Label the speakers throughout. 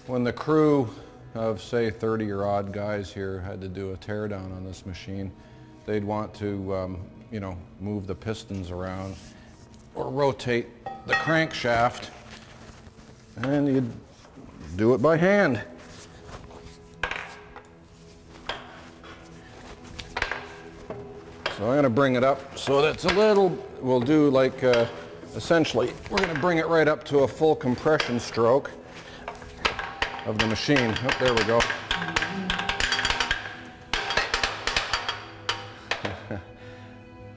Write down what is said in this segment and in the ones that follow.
Speaker 1: When the crew of, say, 30 or odd guys here had to do a teardown on this machine, they'd want to, you know, move the pistons around or rotate the crankshaft, and you'd do it by hand. So I'm going to bring it up so that it's a little, we'll do like, essentially, we're going to bring it right up to a full compression stroke of the machine. Oh, there we go.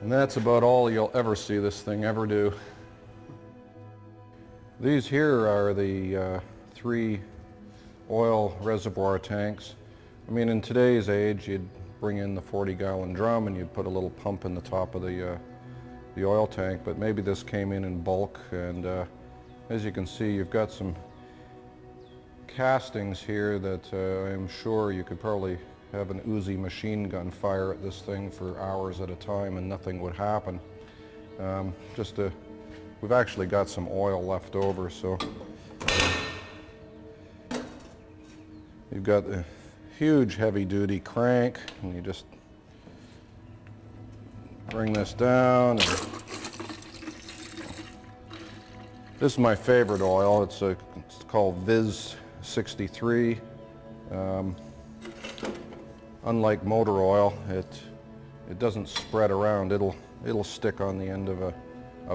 Speaker 1: And that's about all you'll ever see this thing ever do. These here are the 3 oil reservoir tanks. I mean, in today's age, you'd bring in the 40-gallon drum and you'd put a little pump in the top of the oil tank, but maybe this came in bulk, and as you can see, you've got some castings here that I'm sure you could probably have an Uzi machine gun fire at this thing for hours at a time and nothing would happen. We've actually got some oil left over, so you've got a huge heavy-duty crank, and you just bring this down. And this is my favorite oil. It's called Viz 63. Unlike motor oil, it doesn't spread around. It'll stick on the end of a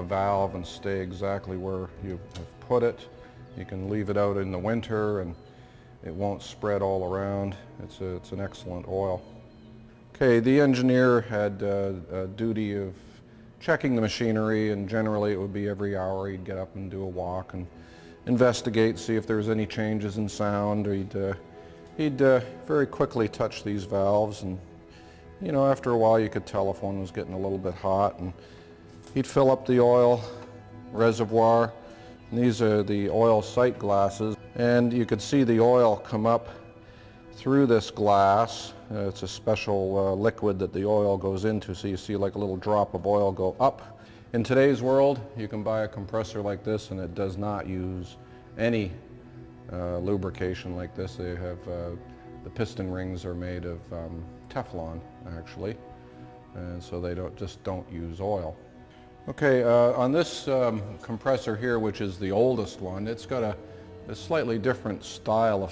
Speaker 1: valve and stay exactly where you have put it. You can leave it out in the winter and it won't spread all around. It's an excellent oil. Okay, the engineer had a duty of checking the machinery, and generally it would be every hour he'd get up and do a walk and investigate, see if there's any changes in sound. He'd very quickly touch these valves, and you know, after a while you could tell if one was getting a little bit hot, and he'd fill up the oil reservoir. And these are the oil sight glasses, and you could see the oil come up through this glass. It's a special liquid that the oil goes into, so you see like a little drop of oil go up. In today's world, you can buy a compressor like this and it does not use any lubrication like this. They have, the piston rings are made of Teflon, actually, and so they just don't use oil. Okay, on this compressor here, which is the oldest one, it's got a slightly different style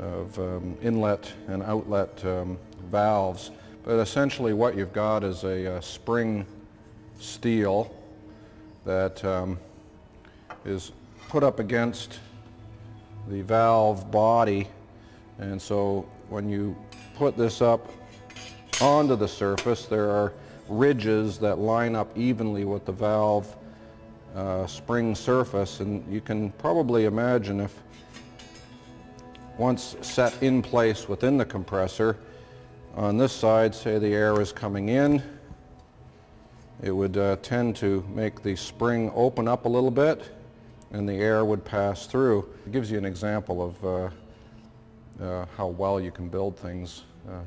Speaker 1: of inlet and outlet valves, but essentially what you've got is a spring steel that is put up against the valve body, and so when you put this up onto the surface, there are ridges that line up evenly with the valve spring surface, and you can probably imagine if once set in place within the compressor, on this side, say the air is coming in, it would tend to make the spring open up a little bit and the air would pass through. It gives you an example of how well you can build things.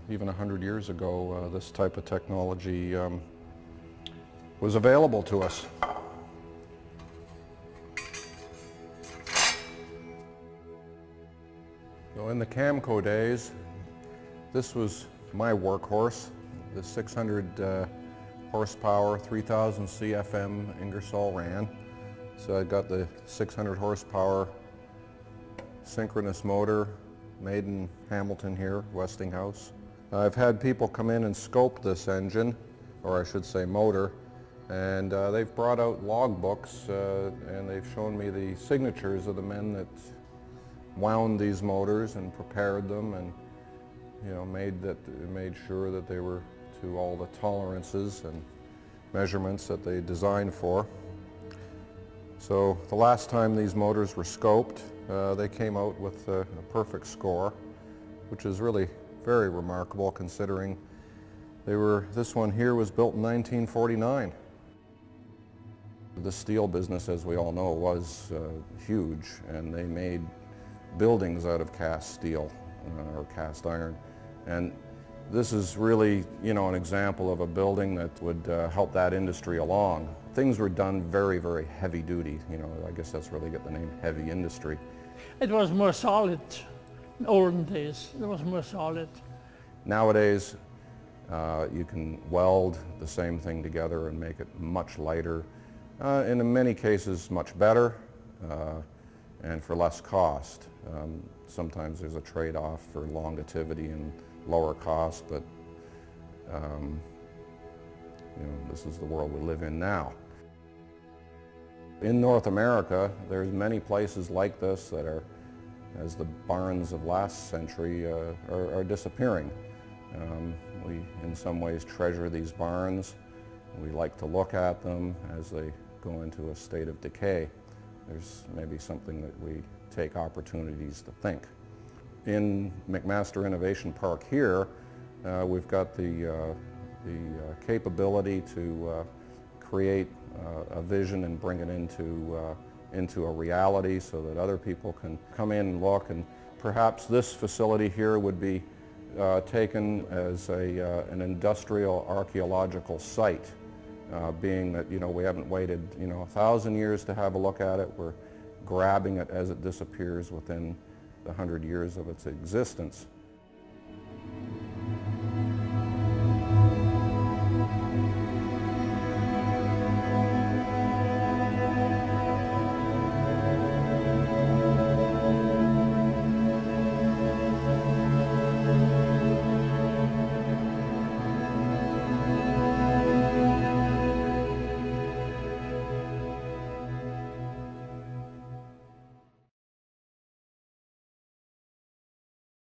Speaker 1: Even 100 years ago, this type of technology was available to us. So in the Camco days, this was my workhorse, the 600 horsepower, 3000 CFM Ingersoll Rand. So I got the 600 horsepower synchronous motor made in Hamilton here, Westinghouse. I've had people come in and scope this engine, or I should say motor, and they've brought out logbooks and they've shown me the signatures of the men that wound these motors and prepared them, and you know, made sure that they were to all the tolerances and measurements that they designed for. So the last time these motors were scoped, they came out with a perfect score, which is really very remarkable considering this one here was built in 1949. The steel business, as we all know, was huge, and they made buildings out of cast steel or cast iron. And this is really, you know, an example of a building that would help that industry along. Things were done very, very heavy duty. You know, I guess that's where they get the name heavy industry.
Speaker 2: It was more solid. In olden days, it was more solid.
Speaker 1: Nowadays, you can weld the same thing together and make it much lighter, and in many cases much better, and for less cost. Sometimes there's a trade-off for longevity and lower cost, but this is the world we live in now. In North America, there's many places like this that are, as the barns of last century, are disappearing. We, in some ways, treasure these barns. We like to look at them as they go into a state of decay. There's maybe something that we take opportunities to think. In McMaster Innovation Park here, we've got the capability to create a vision and bring it into a reality so that other people can come in and look, and perhaps this facility here would be taken as an industrial archaeological site, being that we haven't waited 1,000 years to have a look at it. We're grabbing it as it disappears within the 100 years of its existence.